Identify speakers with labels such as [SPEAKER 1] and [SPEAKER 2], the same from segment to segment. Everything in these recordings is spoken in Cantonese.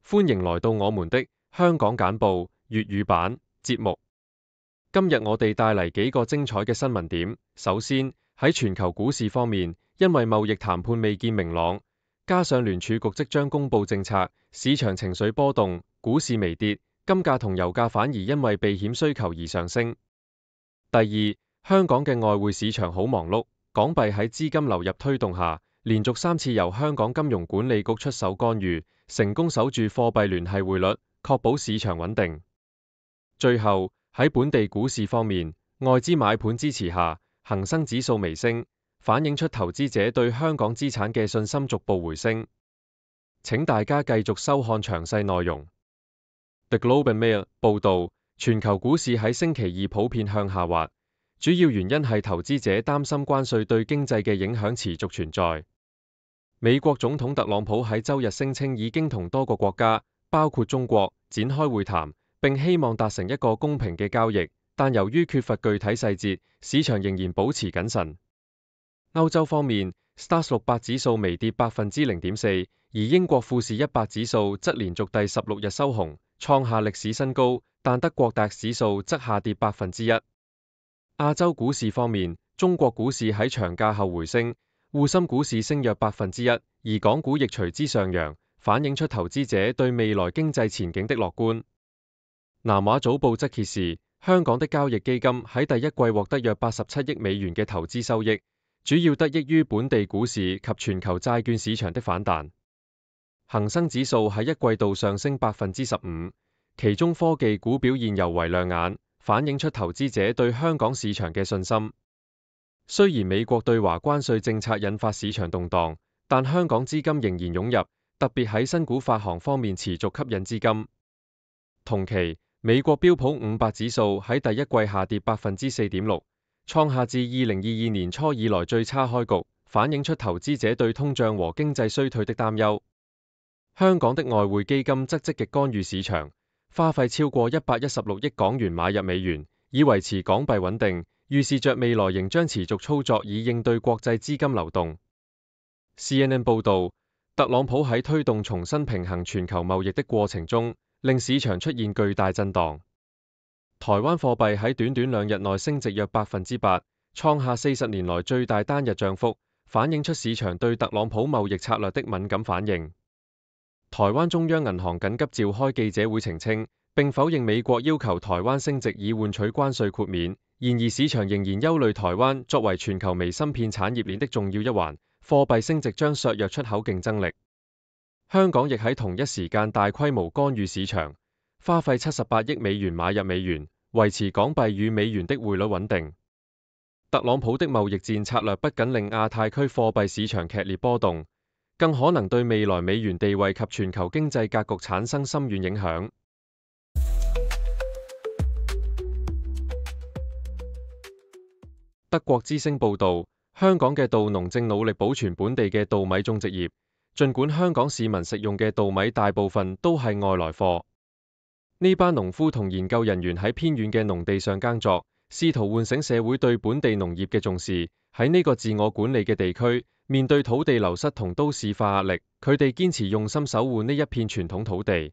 [SPEAKER 1] 歡迎來到我們的香港簡報粵語版節目。今日我哋帶嚟幾個精彩嘅新聞點。首先，喺全球股市方面，因為貿易談判未見明朗，加上聯儲局即將公布政策，市場情緒波動，股市微跌，金價同油價反而因為避險需求而上升。第二，香港嘅外匯市場好忙碌，港幣喺資金流入推動下，連續3次由香港金融管理局出手干預，成功守住貨幣聯繫匯率，確保市場穩定。最後，喺本地股市方面，外資買盤支持下，恒生指數微升，反映出投資者對香港資產嘅信心逐步回升。請大家繼續收看詳細內容。The Globe and Mail 報導，全球股市喺星期二普遍向下滑，主要原因係投資者擔心關稅對經濟嘅影響持續存在。美國總統特朗普喺週日聲稱已經同多個國家，包括中國，展開會談，並希望達成一個公平嘅交易，但由於缺乏具體細節，市場仍然保持謹慎。歐洲方面，STOXX 600指數微跌0.4%，而英國富時100指數則連續第16日收紅，創下歷史新高，但德國DAX指數則下跌1%。亞洲股市方面，中國股市喺長假後回升，滬深股市升約1%，而港股亦隨之上揚，反映出投資者對未來經濟前景的樂觀。南華早報則揭示，香港的交易基金喺第一季獲得約87億美元嘅投資收益，主要得益於本地股市及全球債券市場的反彈。恒生指數喺一季度上升15%，其中科技股表現尤為亮眼，反映出投資者對香港市場嘅信心。雖然美國對華關稅政策引發市場動盪，但香港資金仍然湧入，特別喺新股發行方面持續吸引資金。同期，美國標普500指數喺第一季下跌4.6%，創下自2022年初以來最差開局，反映出投資者對通脹和經濟衰退的擔憂。香港的外匯基金則積極干預市場，花費超過116億港元買入美元，以維持港幣穩定，預示着未來仍將持續操作以應對國際資金流動。CNN 報導，特朗普喺推動重新平衡全球貿易的過程中，令市場出現巨大震盪。台灣貨幣喺短短2日內升值約8%，創下40年來最大單日漲幅，反映出市場對特朗普貿易策略的敏感反應。台灣中央銀行緊急召開記者會澄清，並否認美國要求台灣升值以換取關稅豁免。然而市場仍然憂慮台灣作為全球微芯片產業鏈的重要一環，貨幣升值將削弱出口競爭力。香港亦喺同一時間大規模干預市場，花費78億美元買入美元，維持港幣與美元的匯率穩定。特朗普的貿易戰策略不僅令亞太區貨幣市場劇烈波動，更可能對未來美元地位及全球經濟格局產生深遠影響。德國之聲報導，香港嘅稻農正努力保存本地嘅稻米種植業，儘管香港市民食用嘅稻米大部分都係外來貨。呢班農夫同研究人員喺偏遠嘅農地上耕作，試圖喚醒社會對本地農業嘅重視。喺呢個自我管理嘅地區，面對土地流失同都市化壓力，佢哋堅持用心守護呢一片傳統土地。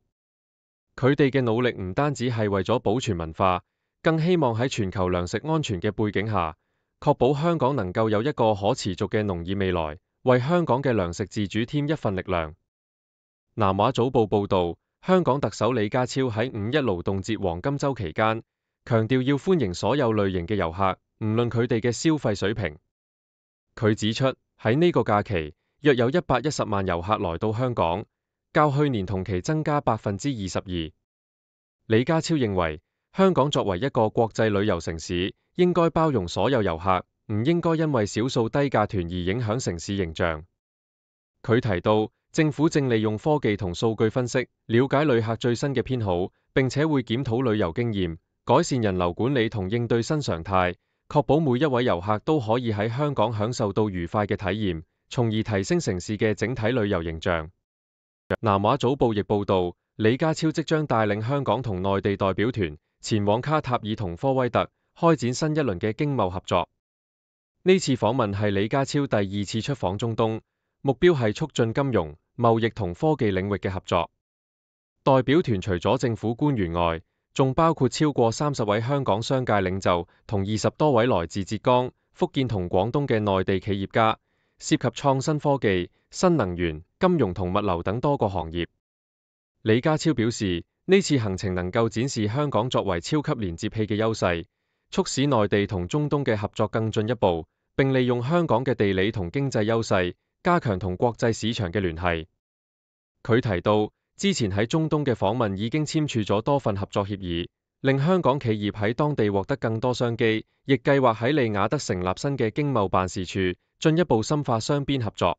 [SPEAKER 1] 佢哋嘅努力唔單止係為咗保存文化，更希望喺全球糧食安全嘅背景下，確保香港能夠有一個可持續嘅農業未來，為香港嘅糧食自主添一份力量。南華早報報導，香港特首李家超喺5·1勞動節黃金週期間，強調要歡迎所有類型嘅遊客，唔論佢哋嘅消費水平。佢指出，喺呢個假期，約有110萬遊客來到香港，較去年同期增加22%。李家超認為，香港作為一個國際旅遊城市，應該包容所有遊客，唔應該因為少數低價團而影響城市形象。佢提到，政府正利用科技同數據分析，了解旅客最新嘅偏好，並且會檢討旅遊經驗，改善人流管理同應對新常態，確保每一位遊客都可以喺香港享受到愉快嘅體驗，從而提升城市嘅整體旅遊形象。南華早報亦報導，李家超即將帶領香港同內地代表團前往卡塔爾同科威特，開展新一輪嘅經貿合作。呢次訪問係李家超第2次出訪中東，目標係促進金融、貿易同科技領域嘅合作。代表團除咗政府官員外，仲包括超過30位香港商界領袖同20多位來自浙江、福建同廣東嘅內地企業家，涉及創新科技、新能源、金融同物流等多個行業。李家超表示，呢次行程能夠展示香港作為超級連接器嘅優勢，促使內地同中東嘅合作更進一步，並利用香港嘅地理同經濟優勢，加強同國際市場嘅聯繫。佢提到，之前喺中東嘅訪問已經簽署咗多份合作協議，令香港企業喺當地獲得更多商機，亦計劃喺利雅得成立新嘅經貿辦事處，進一步深化雙邊合作。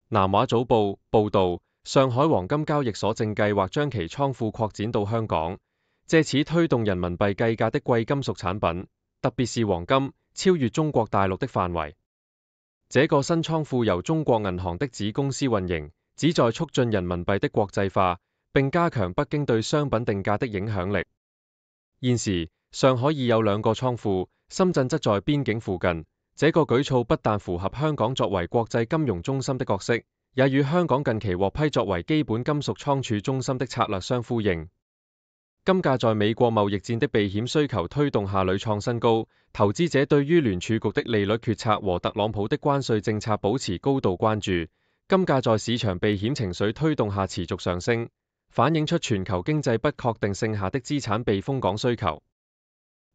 [SPEAKER 1] 南華早報報道，上海黃金交易所正計劃將其倉庫擴展到香港，借此推動人民幣計價的貴金屬產品，特別是黃金，超越中國大陸的範圍。這個新倉庫由中國銀行的子公司運營，旨在促進人民幣的國際化，並加強北京對商品定價的影響力。現時，上海已有2個倉庫，深圳則在邊境附近。這個舉措不但符合香港作為國際金融中心的角色，也與香港近期獲批作為基本金屬倉儲中心的策略相呼應。金價在美國貿易戰的避險需求推動下屢創新高，投資者對於聯儲局的利率決策和特朗普的關稅政策保持高度關注。金價在市場避險情緒推動下持續上升，反映出全球經濟不確定性下的資產避風港需求。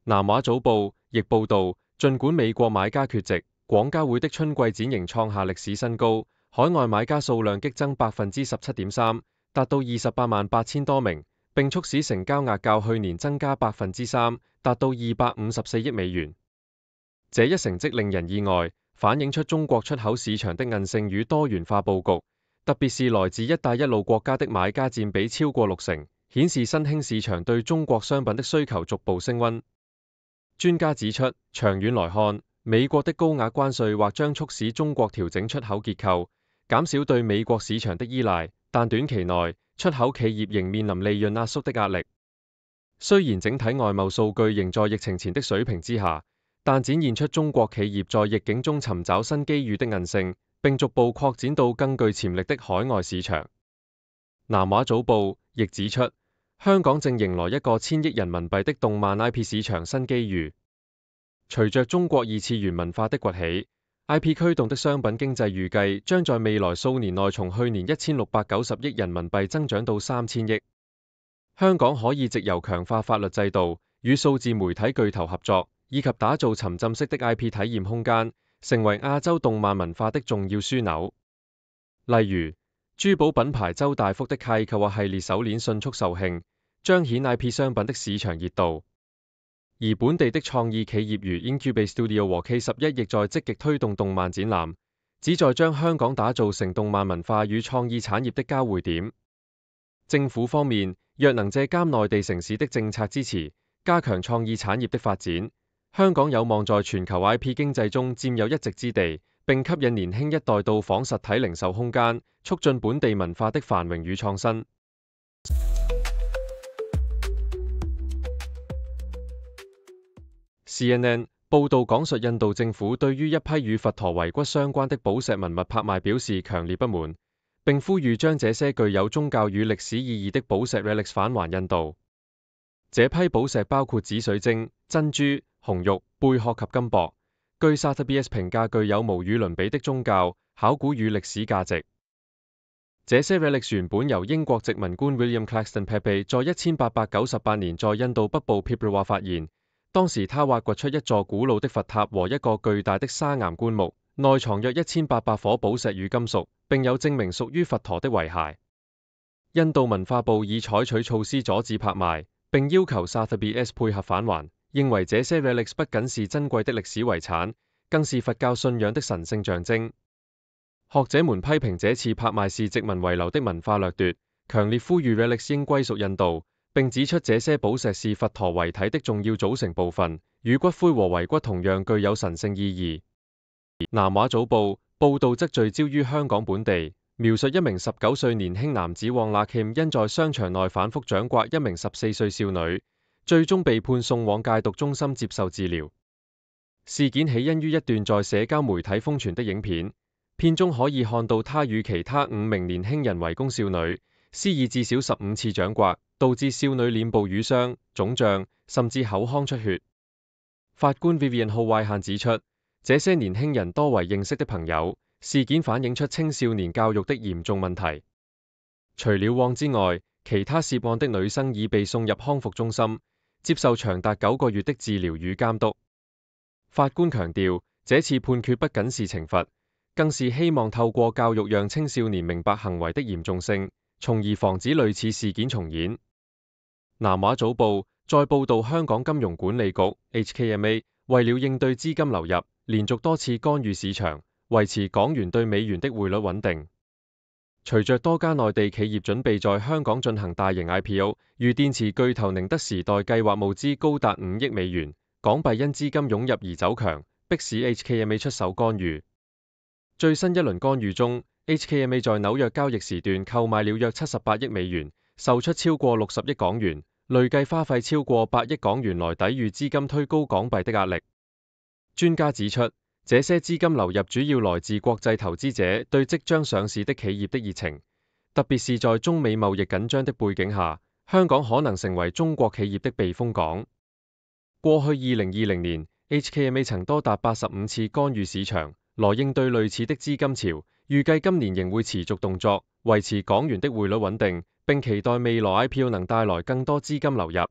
[SPEAKER 1] 南華早報亦報道，儘管美國買家缺席，廣交會的春季展仍創下歷史新高，海外買家數量激增17.3%，達到288000多名，並促使成交額較去年增加3%，達到254億美元。這一成績令人意外，反映出中國出口市場的韌性與多元化佈局，特別是來自一帶一路國家的買家佔比超過60%，顯示新興市場對中國商品的需求逐步升溫。專家指出，長遠來看，美國的高額關稅或將促使中國調整出口結構，減少對美國市場的依賴，但短期內，出口企業仍面臨利潤壓縮的壓力。雖然整體外貿數據仍在疫情前的水平之下，但展現出中國企業在逆境中尋找新機遇的韌性，並逐步擴展到更具潛力的海外市場。南華早報亦指出，香港正迎來一個1000億人民幣的動漫 IP 市場新機遇。隨着中國二次元文化的崛起， IP 驅動的商品經濟預計將在未來數年內從去年1690億人民幣增長到3000億。香港可以藉由強化法律制度、與數字媒體巨頭合作，以及打造沉浸式的 IP 體驗空間，成為亞洲動漫文化的重要樞紐。例如，珠寶品牌周大福的契購系列手鏈迅速售罄，彰顯 IP 商品的市場熱度。而本地的創意企業如 Incubate Studio 和 K11亦在積極推動動漫展覽，旨在將香港打造成動漫文化與創意產業的交匯點。政府方面，若能借鑒內地城市的政策支持，加強創意產業的發展，香港有望在全球 IP 經濟中佔有一席之地，並吸引年輕一代到訪實體零售空間，促進本地文化的繁榮與創新。CNN 報道講述印度政府對於一批與佛陀遺骨相關的寶石文物拍賣表示強烈不滿，並呼籲將這些具有宗教與歷史意義的寶石 relics 返還印度。這批寶石包括紫水晶、珍珠、紅玉、貝殼及金箔，據 Sotheby's 評價具有無與倫比的宗教、考古與歷史價值。這些 relics 原本由英國殖民官 William Claxton Pepe 在1898年在印度北部 Pipavav 發現。當時他挖掘出一座古老的佛塔和一個巨大的砂岩棺木，內藏約1800顆寶石與金屬，並有證明屬於佛陀的遺骸。印度文化部已採取措施阻止拍賣，並要求 Sotheby's 配合返還，認為這些 relics 不僅是珍貴的歷史遺產，更是佛教信仰的神聖象徵。學者們批評這次拍賣是殖民遺留的文化掠奪，強烈呼籲 relics 應歸屬印度。並指出這些寶石是佛陀遺體的重要組成部分，與骨灰和遺骨同樣具有神聖意義。南華早報報道則聚焦於香港本地，描述一名19歲年輕男子旺納謙因在商場內反覆掌摑一名14歲少女，最終被判送往戒毒中心接受治療。事件起因於一段在社交媒體瘋傳的影片，片中可以看到他與其他5名年輕人圍攻少女，施以至少15次掌摑，導致少女臉部瘀傷、腫脹，甚至口腔出血。法官 Vivian Ho-Wai-Han 指出，這些年輕人多為認識的朋友，事件反映出青少年教育的嚴重問題。除了汪之外，其他涉案的女生已被送入康復中心，接受長達9個月的治療與監督。法官強調，這次判決不僅是懲罰，更是希望透過教育讓青少年明白行為的嚴重性，從而防止類似事件重演。南華早報再報道，香港金融管理局 HKMA 為了應對資金流入，連續多次干預市場，維持港元對美元的匯率穩定。隨着多家內地企業準備在香港進行大型 IPO， 如電池巨頭寧德時代計劃募資高達5億美元，港幣因資金湧入而走強，迫使 HKMA 出手干預。最新一輪干預中， HKMA 在紐約交易時段購買了約78億美元，售出超過60億港元，累計花費超過8億港元來抵禦資金推高港幣的壓力。專家指出，這些資金流入主要來自國際投資者對即將上市的企業的熱情，特別是在中美貿易緊張的背景下，香港可能成為中國企業的避風港。過去2020年 HKMA 曾多達85次干預市場，來應對類似的資金潮，預計今年仍會持續動作，維持港元的匯率穩定，並期待未來 IPO 能帶來更多資金流入。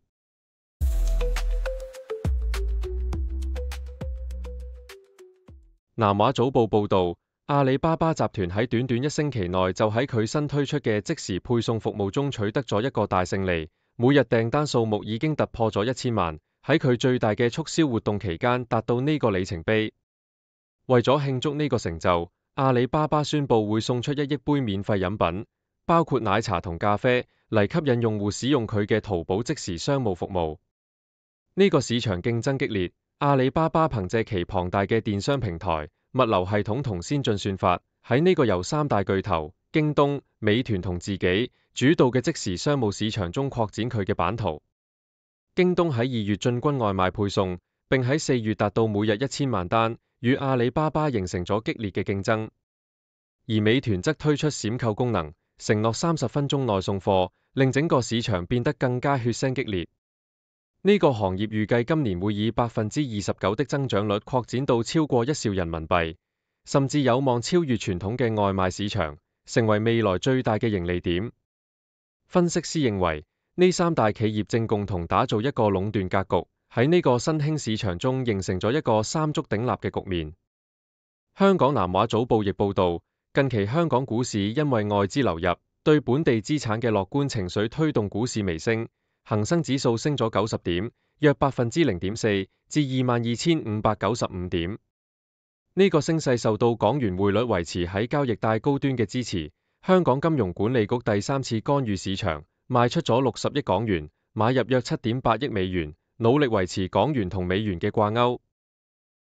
[SPEAKER 1] 南華早報報導，阿里巴巴集團喺短短1星期內就喺佢新推出嘅即時配送服務中取得咗一個大勝利，每日訂單數目已經突破咗1000萬，喺佢最大嘅促銷活動期間達到呢個里程碑。為咗慶祝呢個成就，阿里巴巴宣布會送出1億杯免費飲品，包括奶茶同咖啡，嚟吸引用戶使用佢嘅淘寶即時商務服務。呢個市場競爭激烈，阿里巴巴憑借其龐大嘅電商平台、物流系統同先進算法，喺呢個由3大巨頭京東、美團同自己主導嘅即時商務市場中擴展佢嘅版圖。京東喺2月進軍外賣配送，並喺4月達到每日1000萬單，與阿里巴巴形成咗激烈嘅競爭。而美團則推出閃購功能，承諾30分鐘內送貨，令整個市場變得更加血腥激烈。呢個行業預計今年會以29%的增長率擴展到超過1兆人民幣，甚至有望超越傳統嘅外賣市場，成為未來最大嘅盈利點。分析師認為，呢3大企業正共同打造一個壟斷格局，喺呢個新興市場中形成咗一個三足鼎立嘅局面。香港南華早報亦報導，近期香港股市因為外資流入，對本地資產嘅樂觀情緒推動股市微升。恒生指數升咗90點，約0.4%至22,595點。呢個升勢受到港元匯率維持喺交易帶高端嘅支持。香港金融管理局第3次干預市場，賣出咗60億港元，買入約7.8億美元，努力維持港元同美元嘅掛鈎。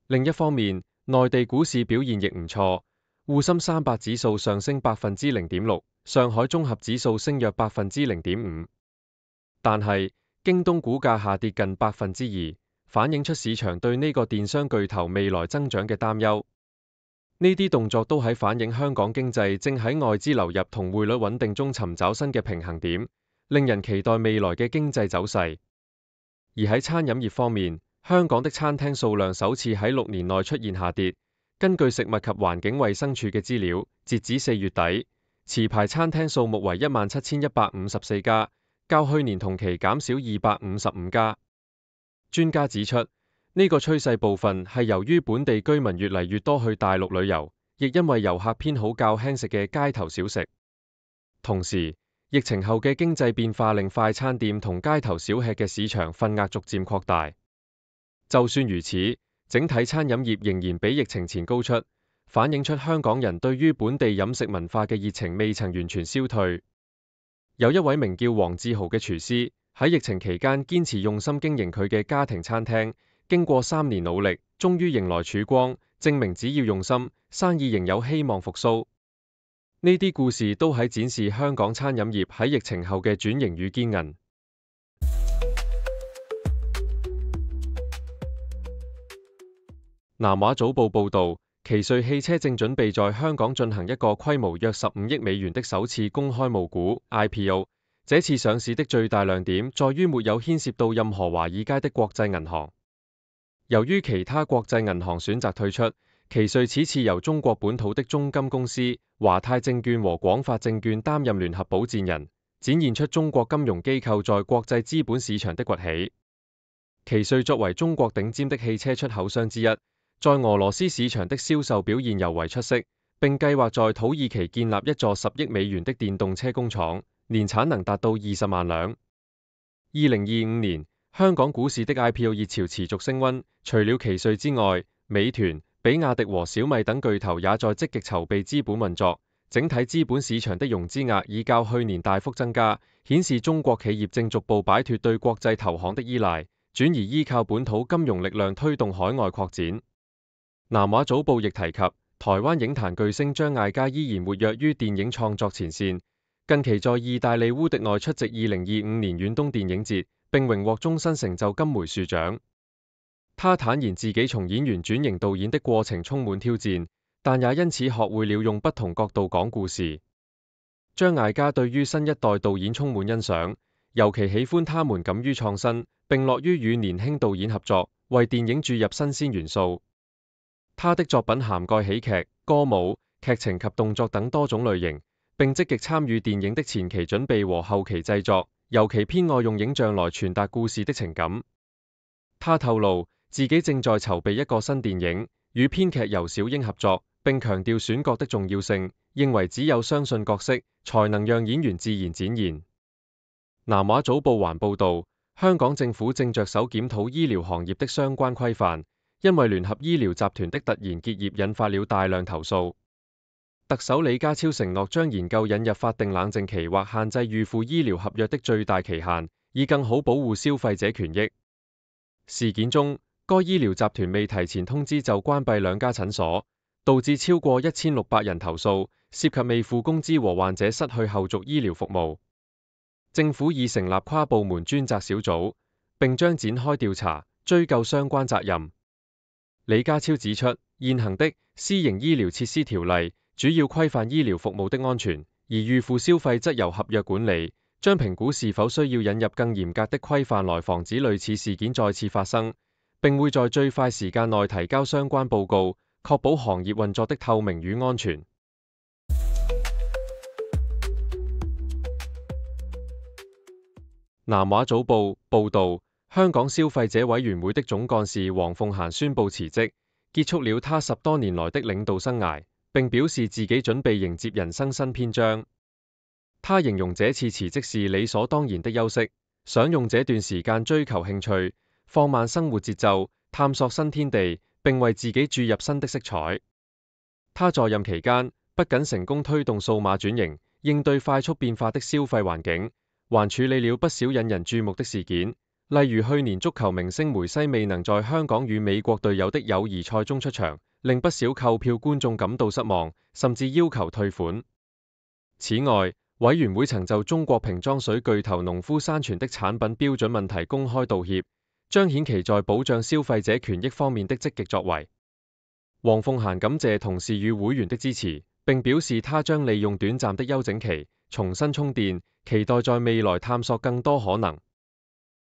[SPEAKER 1] 另一方面，內地股市表現亦唔錯，滬深300指數上升0.6%，上海綜合指數升約0.5%。但係，京東股價下跌近2%，反映出市場對呢個電商巨頭未來增長嘅擔憂。呢啲動作都喺反映香港經濟正喺外資流入同匯率穩定中尋找新嘅平衡點，令人期待未來嘅經濟走勢。而喺餐飲業方面，香港的餐廳數量首次喺6年內出現下跌。根據食物及環境衛生署嘅資料，截止4月底，持牌餐廳數目為17,154家。較去年同期減少255家。專家指出，呢個趨勢部分係由於本地居民越嚟越多去大陸旅遊，亦因為遊客偏好較輕食嘅街頭小食。同時，疫情後嘅經濟變化令快餐店同街頭小吃嘅市場份額逐漸擴大。就算如此，整體餐飲業仍然比疫情前高出，反映出香港人對於本地飲食文化嘅熱情未曾完全消退。有一位名叫黃志豪嘅廚師，喺疫情期間堅持用心經營佢嘅家庭餐廳，經過3年努力，終於迎來曙光，證明只要用心，生意仍有希望復甦。呢啲故事都喺展示香港餐飲業喺疫情後嘅轉型與堅韌。南華早報報導，奇瑞汽車正準備在香港進行一個規模約15億美元的首次公開募股 IPO。這次上市的最大亮點在於沒有牽涉到任何華爾街的國際銀行。由於其他國際銀行選擇退出，奇瑞此次由中國本土的中金公司、華泰證券和廣發證券擔任聯合保薦人，展現出中國金融機構在國際資本市場的崛起。奇瑞作為中國頂尖的汽車出口商之一，在俄羅斯市場的銷售表現尤為出色，並計劃在土耳其建立一座10億美元的電動車工廠，年產能達到20萬輛。2025年，香港股市的 IPO 熱潮持續升溫，除了奇瑞之外，美團、比亞迪和小米等巨頭也在積極籌備資本運作，整體資本市場的融資額已較去年大幅增加，顯示中國企業正逐步擺脫對國際投行的依賴，轉而依靠本土金融力量推動海外擴展。南華早報亦提及，台灣影壇巨星張艾嘉依然活躍於電影創作前線，近期在意大利烏迪內出席2025年遠東電影節，並榮獲終身成就金梅樹獎。他坦言自己從演員轉型導演的過程充滿挑戰，但也因此學會了用不同角度講故事。張艾嘉對於新一代導演充滿欣賞，尤其喜歡他們敢於創新，並樂於與年輕導演合作，為電影注入新鮮元素。他的作品涵蓋喜劇、歌舞、劇情及動作等多種類型，並積極參與電影的前期準備和後期製作，尤其偏愛用影像來傳達故事的情感。他透露自己正在籌備一個新電影，與編劇游小英合作，並強調選角的重要性，認為只有相信角色，才能讓演員自然展現。南華早報還報道，香港政府正着手檢討醫療行業的相關規範，因為聯合醫療集團的突然結業引發了大量投訴。特首李家超承諾將研究引入法定冷靜期或限制預付醫療合約的最大期限，以更好保護消費者權益。事件中，該醫療集團未提前通知就關閉2家診所，導致超過1600人投訴，涉及未付工資和患者失去後續醫療服務。政府已成立跨部門專責小組，並將展開調查，追究相關責任。李家超指出，現行的私營醫療設施條例主要規範醫療服務的安全，而預付消費則由合約管理，將評估是否需要引入更嚴格的規範來防止類似事件再次發生，並會在最快時間內提交相關報告，確保行業運作的透明與安全。南華早報報道，香港消費者委員會的總幹事黃鳳嫻宣布辭職，結束了他10多年來的領導生涯，並表示自己準備迎接人生新篇章。他形容這次辭職是理所當然的休息，想用這段時間追求興趣，放慢生活節奏，探索新天地，並為自己注入新的色彩。他在任期間，不僅成功推動數碼轉型，應對快速變化的消費環境，還處理了不少引人注目的事件，例如去年足球明星梅西未能在香港與美國隊友的友誼賽中出場，令不少購票觀眾感到失望，甚至要求退款。此外，委員會曾就中國瓶裝水巨頭農夫山泉的產品標準問題公開道歉，彰顯其在保障消費者權益方面的積極作為。黃鳳嫻感謝同事與會員的支持，並表示他將利用短暫的休整期重新充電，期待在未來探索更多可能。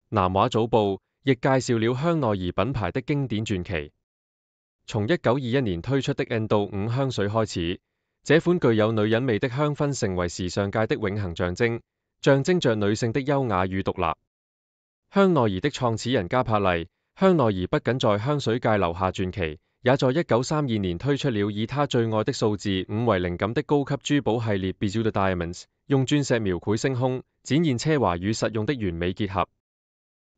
[SPEAKER 1] 南華早報亦介紹了香奈兒品牌的經典傳奇。從1921年推出的 Endo 5香水開始，這款具有女人味的香薰成為時尚界的永恆象徵，象徵着女性的優雅與獨立。香奈兒的創始人加柏麗，香奈兒不僅在香水界留下傳奇，也在1932年推出了以他最愛的數字5為靈感的高級珠寶系列 Bijou de Diamonds， 用鑽石描繪星空，展現奢華與實用的完美結合。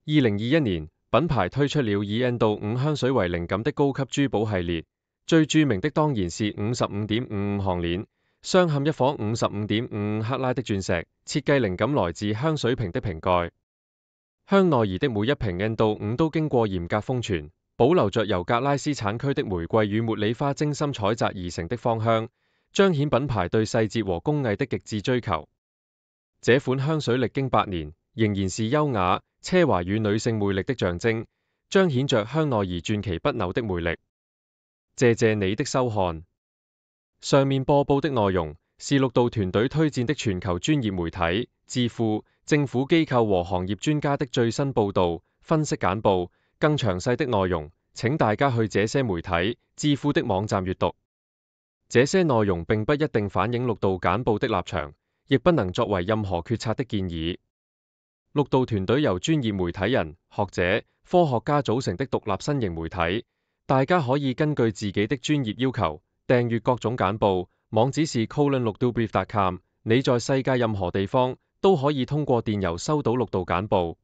[SPEAKER 1] 2021年，品牌推出了以 Endo 5香水為靈感的高級珠寶系列，最著名的當然是 55.55 項鏈，鑲嵌一顆 55.55 克拉的鑽石，設計靈感來自香水瓶的瓶蓋。香奈兒的每一瓶 Endo 5都經過嚴格封存，保留着由格拉斯產區的玫瑰與茉莉花精心採摘而成的芳香，彰顯品牌對細節和工藝的極致追求。這款香水歷經8年，仍然是優雅、奢華與女性魅力的象徵，彰顯着香奈兒傳奇不朽的魅力。謝謝你的收看。上面播報的內容是綠道團隊推薦的全球專業媒體、智庫、政府機構和行業專家的最新報導、分析簡報。更詳細的內容，請大家去這些媒體、智庫的網站閱讀。這些內容並不一定反映綠道簡報的立場，亦不能作為任何決策的建議。綠道團隊由專業媒體人、學者、科學家組成的獨立新型媒體，大家可以根據自己的專業要求訂閱各種簡報。網址是 :6dobrief.com。你在世界任何地方都可以通過電郵收到綠道簡報。